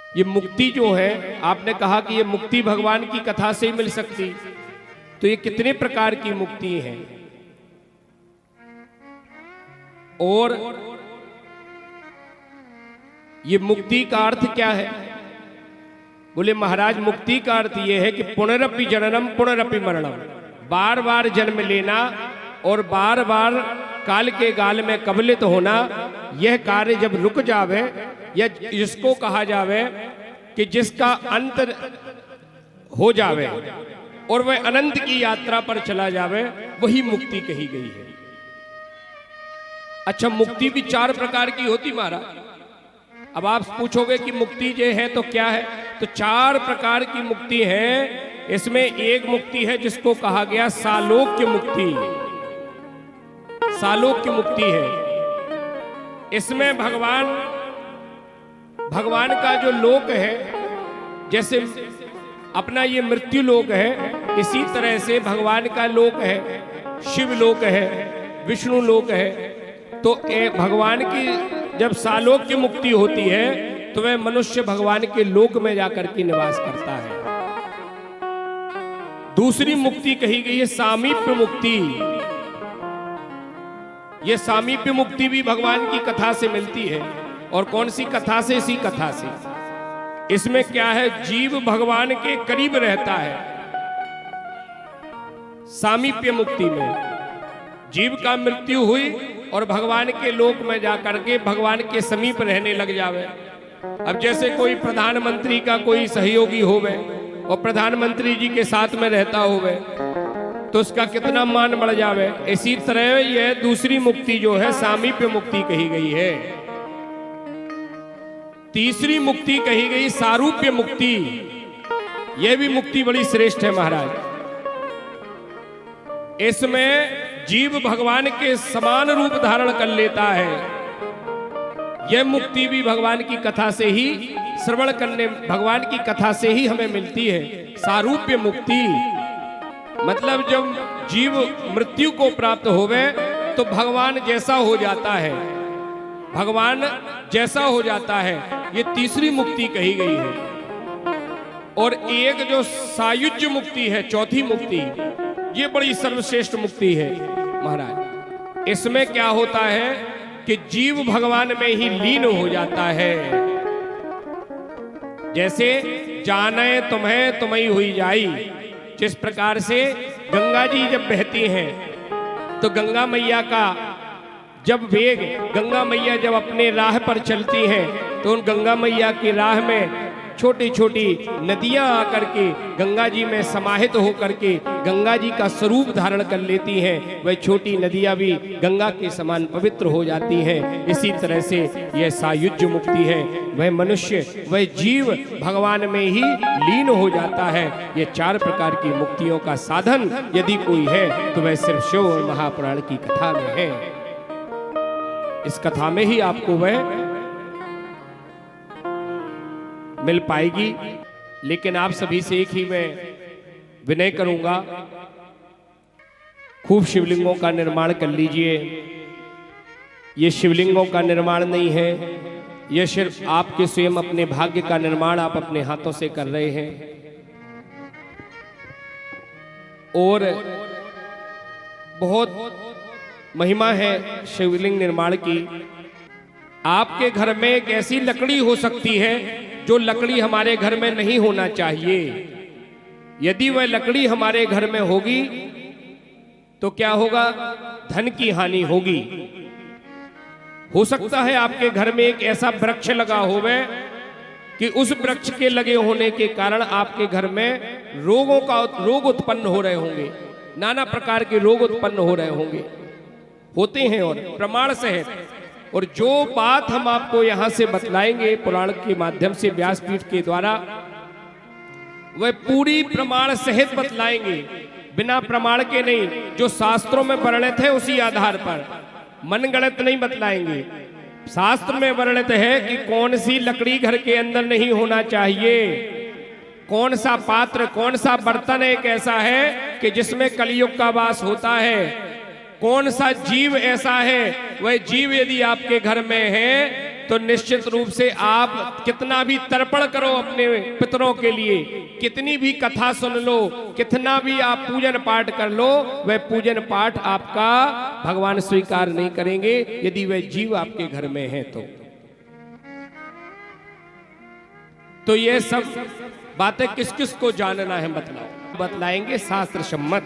ये मुक्ति जो है, आपने कहा कि ये मुक्ति भगवान की कथा से ही मिल सकती, तो ये कितने प्रकार की मुक्ति है। और ये मुक्ति का अर्थ क्या है? बोले महाराज मुक्ति का अर्थ ये है कि पुनरपि जननम पुनरपि मरणम, बार बार जन्म लेना और बार बार काल के गाल में कबलित होना, यह कार्य जब रुक जावे, या जिसको कहा जावे कि जिसका अंत हो जावे और वह अनंत की यात्रा पर चला जावे, वही मुक्ति कही गई है। अच्छा, मुक्ति भी 4 प्रकार की होती महाराज। अब आप पूछोगे कि मुक्ति जो है तो क्या है, तो 4 प्रकार की मुक्ति है। इसमें एक मुक्ति है जिसको कहा गया सालोक्य मुक्ति, सालोक्य मुक्ति है। इसमें भगवान का जो लोक है, जैसे अपना ये मृत्यु लोक है, इसी तरह से भगवान का लोक है, शिव लोक है, विष्णु लोक है। तो भगवान की जब सालोक्य मुक्ति होती है तो वह मनुष्य भगवान के लोक में जाकर के निवास करता है। दूसरी मुक्ति कही गई है सामीप्य मुक्ति। यह सामीप्य मुक्ति भी भगवान की कथा से मिलती है। और कौन सी कथा से? इसी कथा से। इसमें क्या है, जीव भगवान के करीब रहता है। सामीप्य मुक्ति में जीव का मृत्यु हुई और भगवान के लोक में जाकर के भगवान के समीप रहने लग जावे। अब जैसे कोई प्रधानमंत्री का कोई सहयोगी होवे और प्रधानमंत्री जी के साथ में रहता होवे तो उसका कितना मान बढ़ जावे। इसी तरह यह दूसरी मुक्ति जो है सामीप्य मुक्ति कही गई है। तीसरी मुक्ति कही गई सारूप्य मुक्ति। यह भी मुक्ति बड़ी श्रेष्ठ है महाराज। इसमें जीव भगवान के समान रूप धारण कर लेता है। यह मुक्ति भी भगवान की कथा से ही श्रवण करने, भगवान की कथा से ही हमें मिलती है। सारूप्य मुक्ति मतलब जब जीव मृत्यु को प्राप्त होवे तो भगवान जैसा हो जाता है, भगवान जैसा हो जाता है। ये तीसरी मुक्ति कही गई है। और एक जो सायुज्य मुक्ति है, चौथी मुक्ति, ये बड़ी सर्वश्रेष्ठ मुक्ति है महाराज। इसमें क्या होता है कि जीव भगवान में ही लीन हो जाता है। जैसे जाने तुम्हें तुम्ही हुई जाई, जिस प्रकार से गंगा जी जब बहती हैं तो गंगा मैया का जब वेग, गंगा मैया जब अपने राह पर चलती हैं तो उन गंगा मैया की राह में छोटी छोटी नदियां आकर के गंगा जी में समाहित होकर के गंगा जी का स्वरूप धारण कर लेती हैं। वह छोटी नदियां भी गंगा के समान पवित्र हो जाती हैं। इसी तरह से यह सायुज्य मुक्ति है। वह मनुष्य, वह जीव भगवान में ही लीन हो जाता है। ये 4 प्रकार की मुक्तियों का साधन यदि कोई है तो वह सिर्फ शिव और महापुराण की कथा में है। इस कथा में ही आपको वह मिल पाएगी। लेकिन आप सभी से एक ही मैं विनय करूंगा, खूब शिवलिंगों का निर्माण कर लीजिए। ये शिवलिंगों का निर्माण नहीं है, यह सिर्फ आपके स्वयं अपने भाग्य का निर्माण आप अपने हाथों से कर रहे हैं। और बहुत महिमा है शिवलिंग निर्माण की। आपके घर में एक ऐसी लकड़ी हो सकती है जो लकड़ी हमारे घर में नहीं होना चाहिए। यदि वह लकड़ी हमारे घर में होगी तो क्या होगा? धन की हानि होगी। हो सकता है आपके घर में एक ऐसा वृक्ष लगा होवे कि उस वृक्ष के लगे होने के कारण आपके घर में रोग उत्पन्न हो रहे होंगे, नाना प्रकार के रोग उत्पन्न हो रहे होंगे, होते हैं और प्रमाण सहित। और जो बात हम आपको यहां से बतलाएंगे पुराण के माध्यम से व्यासपीठ के द्वारा, वह पूरी प्रमाण सहित बतलाएंगे, बिना प्रमाण के नहीं। जो शास्त्रों में वर्णित है उसी आधार पर, मनगढ़ंत नहीं बतलाएंगे। शास्त्र में वर्णित है कि कौन सी लकड़ी घर के अंदर नहीं होना चाहिए, कौन सा पात्र, कौन सा बर्तन एक ऐसा है कि जिसमें कलयुग का वास होता है, कौन सा जीव ऐसा है, वह जीव यदि आपके घर में है तो निश्चित रूप से आप कितना भी तर्पण करो अपने पितरों के लिए, कितनी भी कथा सुन लो, कितना भी आप पूजन पाठ कर लो, वह पूजन पाठ आपका भगवान स्वीकार नहीं करेंगे यदि वह जीव आपके घर में है तो ये सब बातें किस किस को जानना है बतलाओ, बतलाएंगे शास्त्र सम्मत।